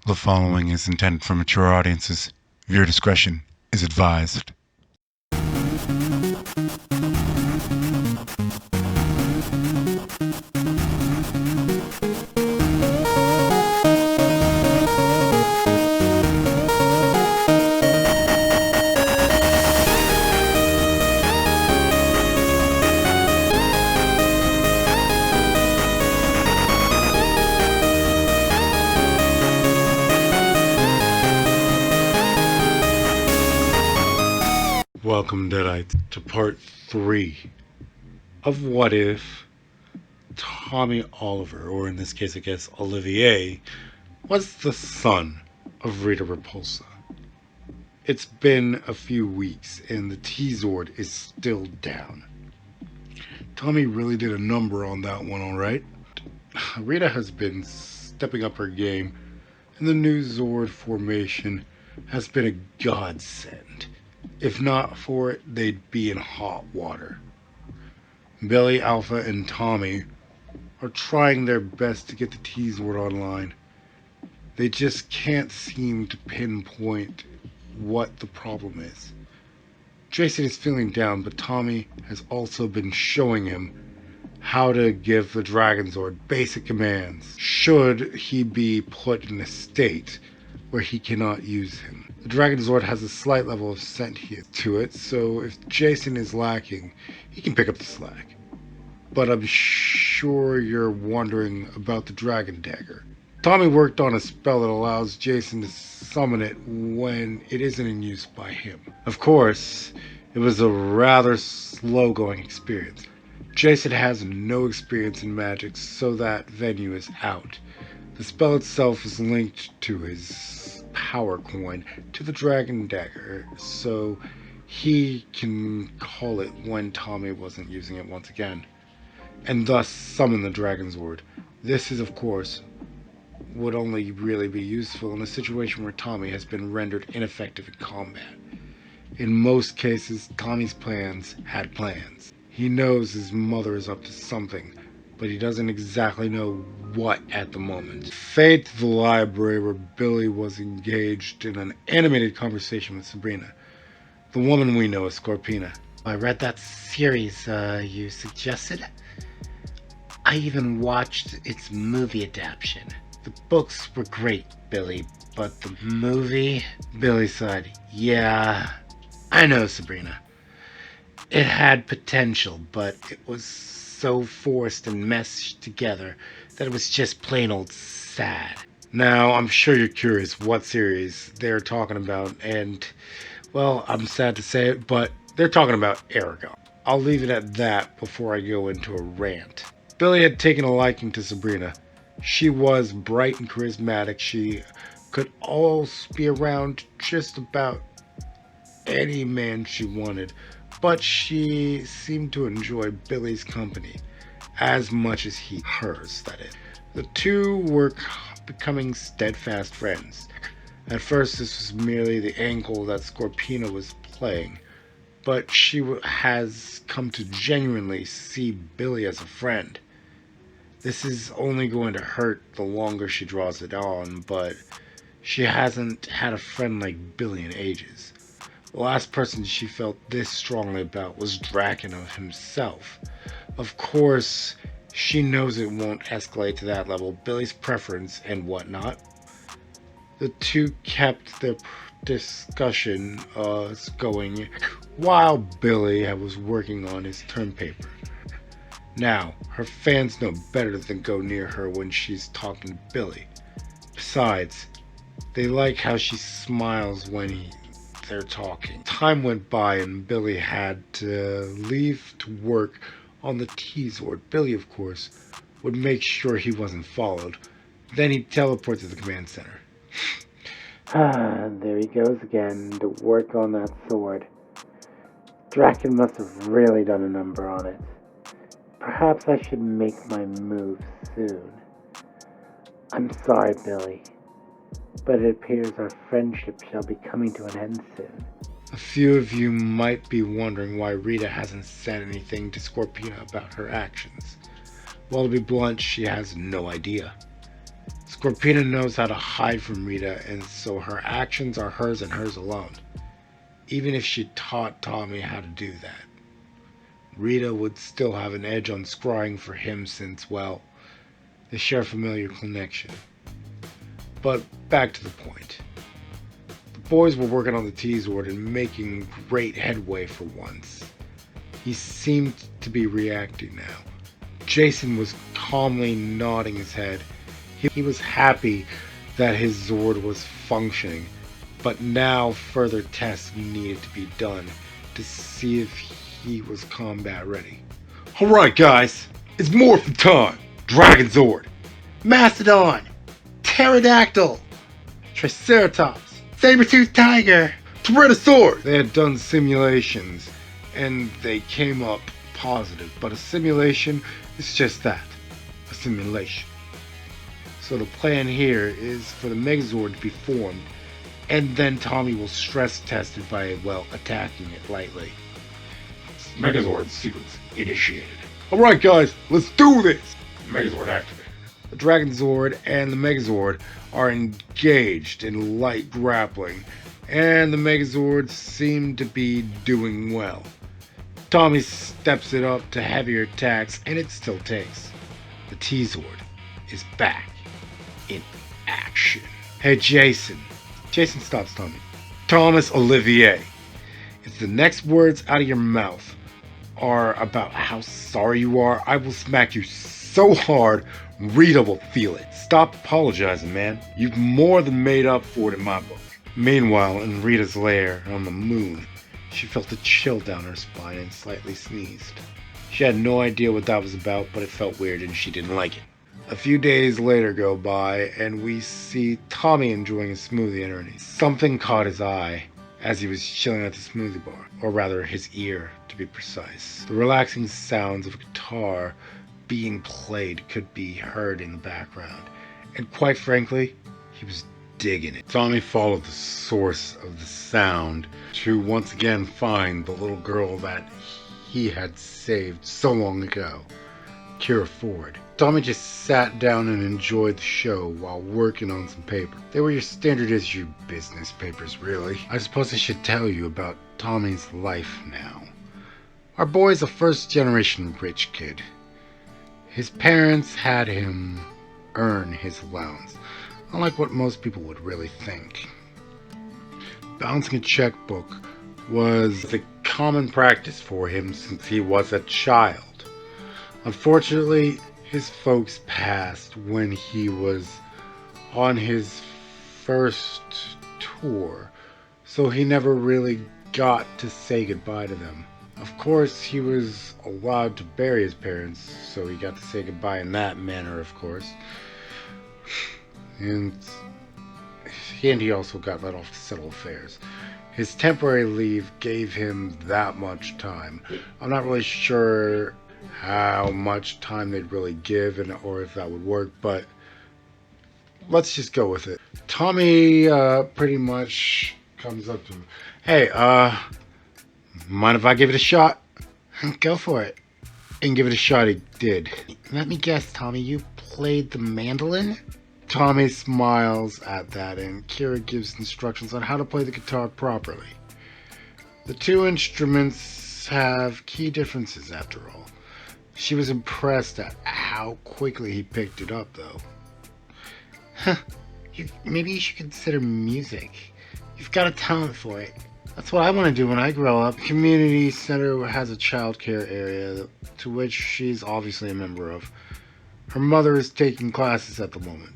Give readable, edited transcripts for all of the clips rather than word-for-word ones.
The following is intended for mature audiences. Viewer discretion is advised. Welcome, Deadites, to part 3 of What If Tommy Oliver, or in this case I guess Olivier, was the son of Rita Repulsa. It's been a few weeks and the T-Zord is still down. Tommy really did a number on that one, alright? Rita has been stepping up her game, and the new Zord formation has been a godsend. If not for it, they'd be in hot water. Billy, Alpha, and Tommy are trying their best to get the T-Zord online. They just can't seem to pinpoint what the problem is. Jason is feeling down, but Tommy has also been showing him how to give the Dragonzord basic commands, should he be put in a state where he cannot use him. The Dragonzord has a slight level of sentience to it, so if Jason is lacking, he can pick up the slack. But I'm sure you're wondering about the Dragon Dagger. Tommy worked on a spell that allows Jason to summon it when it isn't in use by him. Of course, it was a rather slow-going experience. Jason has no experience in magic, so that venue is out. The spell itself is linked to his power coin to the Dragon Dagger, so he can call it when Tommy wasn't using it once again, and thus summon the Dragonzord. This is, of course, would only really be useful in a situation where Tommy has been rendered ineffective in combat. In most cases, Tommy's plans had plans. He knows his mother is up to something, but he doesn't exactly know what at the moment. Fade to the library where Billy was engaged in an animated conversation with Sabrina, the woman we know as Scorpina. I read that series you suggested. I even watched its movie adaptation. The books were great, Billy, but the movie... Billy sighed. Yeah, I know, Sabrina. It had potential, but it was so forced and meshed together that it was just plain old sad. Now, I'm sure you're curious what series they're talking about, and, well, I'm sad to say it, but they're talking about Aragon. I'll leave it at that before I go into a rant. Billy had taken a liking to Sabrina. She was bright and charismatic. She could also be around just about any man she wanted, but she seemed to enjoy Billy's company as much as he hers, that is. The two were becoming steadfast friends. At first this was merely the angle that Scorpina was playing, but she has come to genuinely see Billy as a friend. This is only going to hurt the longer she draws it on, but she hasn't had a friend like Billy in ages. The last person she felt this strongly about was Drakenov himself. Of course, she knows it won't escalate to that level, Billy's preference and whatnot. The two kept their discussion going while Billy was working on his term paper. Now, her fans know better than go near her when she's talking to Billy. Besides, they like how she smiles when they're talking. Time went by and Billy had to leave to work on the T-Zord. Billy, of course, would make sure he wasn't followed. Then he'd teleport to the command center. There he goes again to work on that sword. Draken must have really done a number on it. Perhaps I should make my move soon. I'm sorry, Billy, but it appears our friendship shall be coming to an end soon. A few of you might be wondering why Rita hasn't said anything to Scorpina about her actions. Well, to be blunt, she has no idea. Scorpina knows how to hide from Rita, and so her actions are hers and hers alone. Even if she taught Tommy how to do that, Rita would still have an edge on scrying for him since, well, they share a familiar connection. But back to the point. The boys were working on the T-Zord and making great headway for once. He seemed to be reacting now. Jason was calmly nodding his head. He was happy that his Zord was functioning, but now further tests needed to be done to see if he was combat ready. Alright guys, it's morphin' time! Dragon Zord! Mastodon! Pterodactyl! Triceratops! Saber-toothed tiger! Tyrannosaurus! They had done simulations, and they came up positive, but a simulation is just that, a simulation. So the plan here is for the Megazord to be formed, and then Tommy will stress test it by, well, attacking it lightly. Megazord sequence initiated. Alright guys, let's do this! Megazord activated. The Dragon Zord and the Megazord are engaged in light grappling, and the Megazord seem to be doing well. Tommy steps it up to heavier attacks, and it still takes. The T-Zord is back in action. Hey Jason. Jason stops Tommy. Thomas Olivier. If the next words out of your mouth are about how sorry you are, I will smack you so hard Rita will feel it. Stop apologizing, man. You've more than made up for it in my book. Meanwhile, in Rita's lair on the moon, she felt a chill down her spine and slightly sneezed. She had no idea what that was about, but it felt weird and she didn't like it. A few days later go by, and we see Tommy enjoying a smoothie underneath. Something caught his eye as he was chilling at the smoothie bar, or rather his ear to be precise. The relaxing sounds of a guitar being played could be heard in the background, and quite frankly, he was digging it. Tommy followed the source of the sound to once again find the little girl that he had saved so long ago, Kira Ford. Tommy just sat down and enjoyed the show while working on some paper. They were your standard issue business papers, really. I suppose I should tell you about Tommy's life now. Our boy's a first-generation rich kid. His parents had him earn his allowance, unlike what most people would really think. Balancing a checkbook was a common practice for him since he was a child. Unfortunately, his folks passed when he was on his first tour, so he never really got to say goodbye to them. Of course, he was allowed to bury his parents, so he got to say goodbye in that manner, of course. And he also got let off to settle affairs. His temporary leave gave him that much time. I'm not really sure how much time they'd really give or if that would work, but let's just go with it. Tommy pretty much comes up to him. Hey, mind if I give it a shot? Go for it. And give it a shot he did. Let me guess, Tommy, you played the mandolin? Tommy smiles at that, and Kira gives instructions on how to play the guitar properly. The two instruments have key differences after all. She was impressed at how quickly he picked it up, though. Maybe you should consider music. You've got a talent for it. That's what I want to do when I grow up. The community center has a child care area to which she's obviously a member of. Her mother is taking classes at the moment.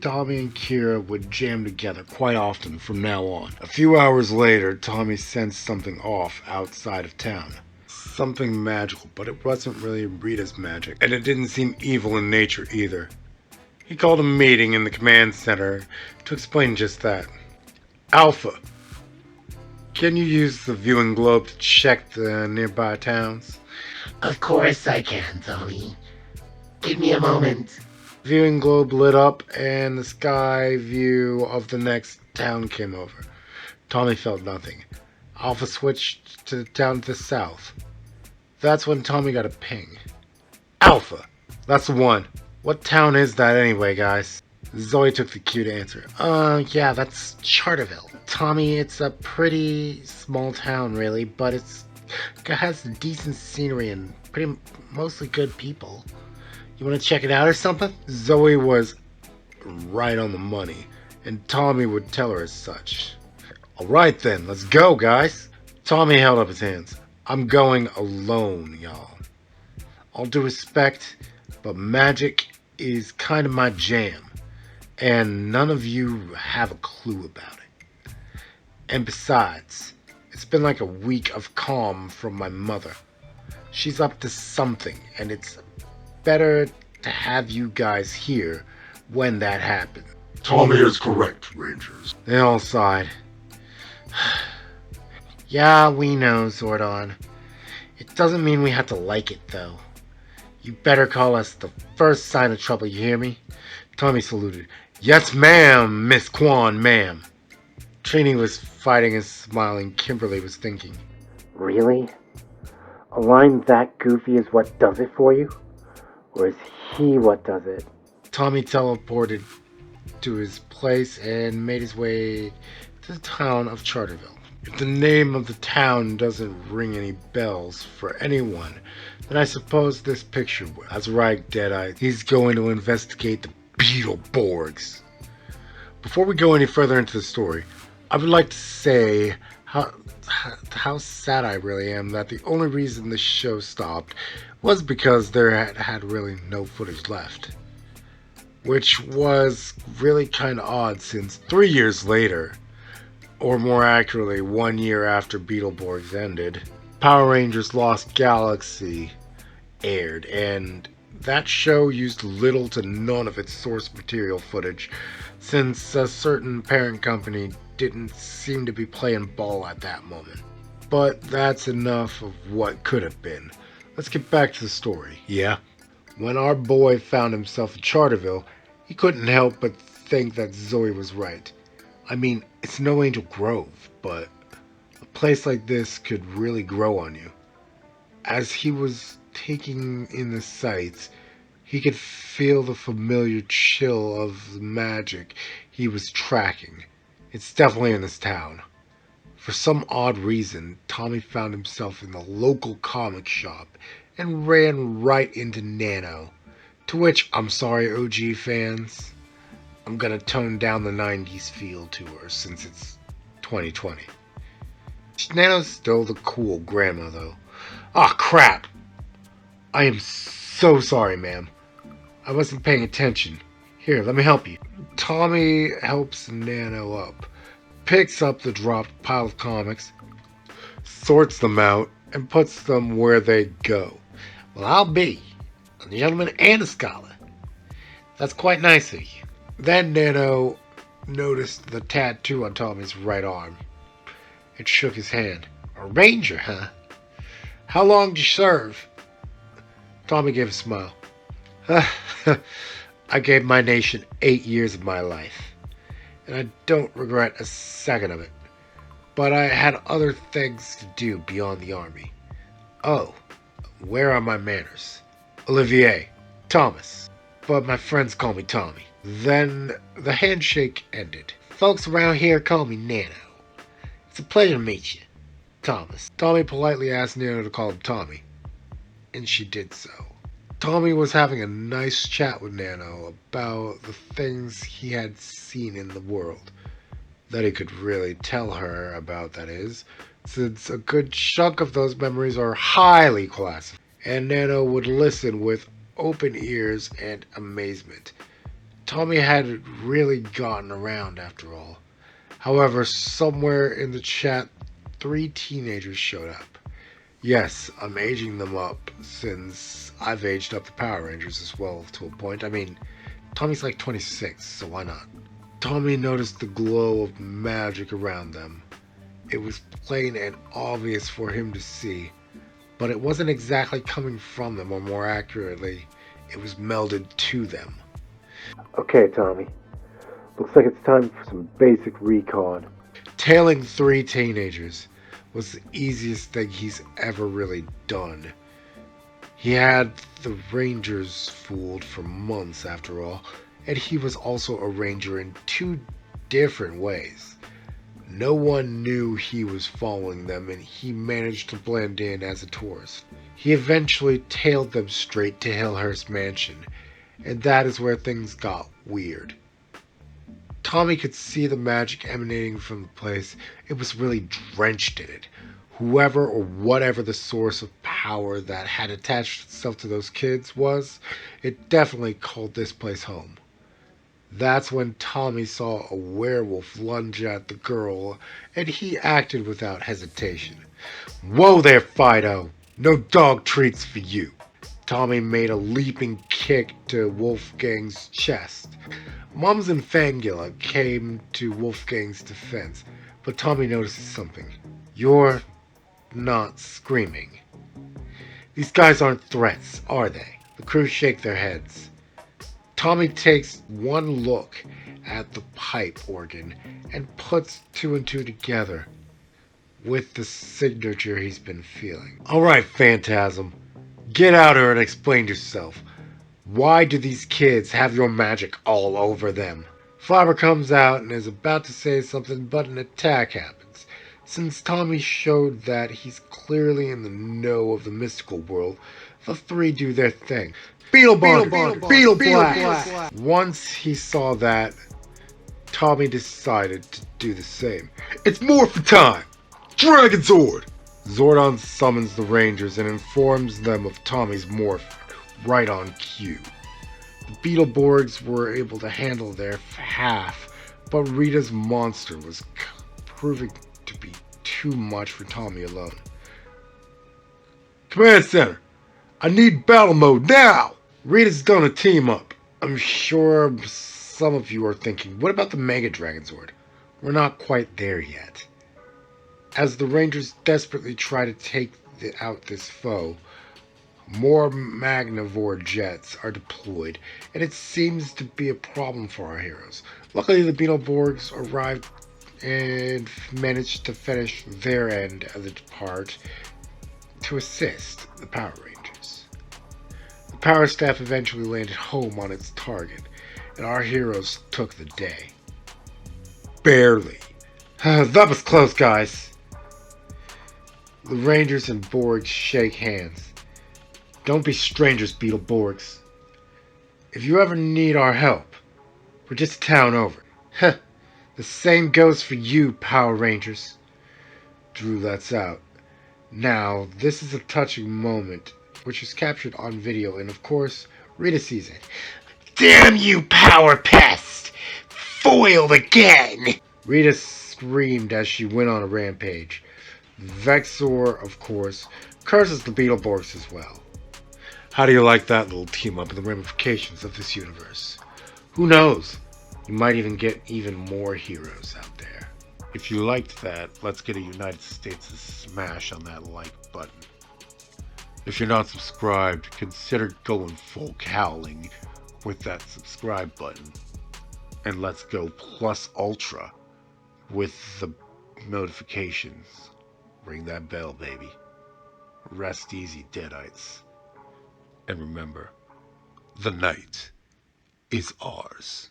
Tommy and Kira would jam together quite often from now on. A few hours later, Tommy sensed something off outside of town. Something magical, but it wasn't really Rita's magic, and it didn't seem evil in nature either. He called a meeting in the command center to explain just that. Alpha, can you use the viewing globe to check the nearby towns? Of course I can, Tommy. Give me a moment. Viewing globe lit up, and the sky view of the next town came over. Tommy felt nothing. Alpha switched to the town to the south. That's when Tommy got a ping. Alpha, that's the one. What town is that anyway, guys? Zoe took the cue to answer. Yeah, that's Charterville. Tommy, it's a pretty small town, really, but it has decent scenery and mostly good people. You want to check it out or something? Zoe was right on the money, and Tommy would tell her as such. Alright then, let's go, guys. Tommy held up his hands. I'm going alone, y'all. All due respect, but magic is kind of my jam, and none of you have a clue about it. And besides, it's been like a week of calm from my mother. She's up to something, and it's better to have you guys here when that happens. Tommy is correct, Rangers. They all sighed. Yeah, we know, Zordon. It doesn't mean we have to like it, though. You better call us the first sign of trouble, you hear me? Tommy saluted. Yes, ma'am, Miss Quan, ma'am. Trini was fighting and smiling. Kimberly was thinking. Really? A line that goofy is what does it for you? Or is he what does it? Tommy teleported to his place and made his way to the town of Charterville. If the name of the town doesn't ring any bells for anyone, then I suppose this picture will. That's right, Deadeye. He's going to investigate the Beetleborgs. Before we go any further into the story, I would like to say how sad I really am that the only reason the show stopped was because there had really no footage left. Which was really kind of odd since 3 years later, or more accurately 1 year after Beetleborgs ended, Power Rangers Lost Galaxy aired, and that show used little to none of its source material footage since a certain parent company didn't seem to be playing ball at that moment. But that's enough of what could have been. Let's get back to the story. Yeah? When our boy found himself in Charterville, he couldn't help but think that Zoe was right. I mean, it's no Angel Grove, but a place like this could really grow on you. As he was taking in the sights, he could feel the familiar chill of the magic he was tracking. It's definitely in this town. For some odd reason, Tommy found himself in the local comic shop and ran right into Nano. To which, I'm sorry OG fans, I'm gonna tone down the 90s feel to her since it's 2020. Nano's still the cool grandma though. Ah, crap! I am so sorry, ma'am. I wasn't paying attention. Here, let me help you. Tommy helps Nano up, picks up the dropped pile of comics, sorts them out, and puts them where they go. Well, I'll be a gentleman and a scholar. That's quite nice of you. Then Nano noticed the tattoo on Tommy's right arm. It shook his hand. A ranger, huh? How long did you serve? Tommy gave a smile. I gave my nation 8 years of my life, and I don't regret a second of it. But I had other things to do beyond the army. Oh, where are my manners? Olivier, Thomas, but my friends call me Tommy. Then the handshake ended. Folks around here call me Nano. It's a pleasure to meet you, Thomas. Tommy politely asked Nano to call him Tommy, and she did so. Tommy was having a nice chat with Nano about the things he had seen in the world. That he could really tell her about, that is, since a good chunk of those memories are highly classified. And Nano would listen with open ears and amazement. Tommy had really gotten around after all. However, somewhere in the chat, 3 teenagers showed up. Yes, I'm aging them up since I've aged up the Power Rangers as well to a point. I mean, Tommy's like 26, so why not? Tommy noticed the glow of magic around them. It was plain and obvious for him to see, but it wasn't exactly coming from them, or more accurately, it was melded to them. Okay, Tommy. Looks like it's time for some basic recon. Tailing 3 teenagers was the easiest thing he's ever really done. He had the Rangers fooled for months after all, and he was also a Ranger in 2 different ways. No one knew he was following them, and he managed to blend in as a tourist. He eventually tailed them straight to Hillhurst Mansion, and that is where things got weird. Tommy could see the magic emanating from the place. It was really drenched in it. Whoever or whatever the source of power that had attached itself to those kids was, it definitely called this place home. That's when Tommy saw a werewolf lunge at the girl, and he acted without hesitation. Whoa there, Fido! No dog treats for you! Tommy made a leaping kick to Wolfgang's chest. Mums and Fangula came to Wolfgang's defense, but Tommy notices something. You're not screaming. These guys aren't threats, are they? The crew shake their heads. Tommy takes one look at the pipe organ and puts 2 and 2 together with the signature he's been feeling. All right, Phantasm, get out here and explain yourself. Why do these kids have your magic all over them? Flabber comes out and is about to say something, but an attack happens. Since Tommy showed that he's clearly in the know of the mystical world, the 3 do their thing. Beetle Blast! Once he saw that, Tommy decided to do the same. It's morphin' time! Dragon Zord! Zordon summons the Rangers and informs them of Tommy's morph right on cue. The Beetleborgs were able to handle their half, but Rita's monster was proving to be too much for Tommy alone. Command Center, I need battle mode now! Rita's gonna team up. I'm sure some of you are thinking, what about the Mega Dragonzord? We're not quite there yet. As the Rangers desperately try to take out this foe, more Magnivore jets are deployed, and it seems to be a problem for our heroes. Luckily, the Beetleborgs arrived and managed to finish their end of the part to assist the Power Rangers. The Power Staff eventually landed home on its target, and our heroes took the day. Barely. That was close, guys. The Rangers and Borgs shake hands. Don't be strangers, Beetleborgs. If you ever need our help, we're just a town over. Heh, the same goes for you, Power Rangers. Drew lets out. Now, this is a touching moment, which is captured on video, and of course, Rita sees it. Damn you, Power Pest! Foiled again! Rita screamed as she went on a rampage. Vexor, of course, curses the Beetleborgs as well. How do you like that little team up and the ramifications of this universe? Who knows? You might even get even more heroes out there. If you liked that, let's get a United States smash on that like button. If you're not subscribed, consider going full cowling with that subscribe button. And let's go plus ultra with the notifications. Ring that bell, baby. Rest easy, Deadites. And remember, the night is ours.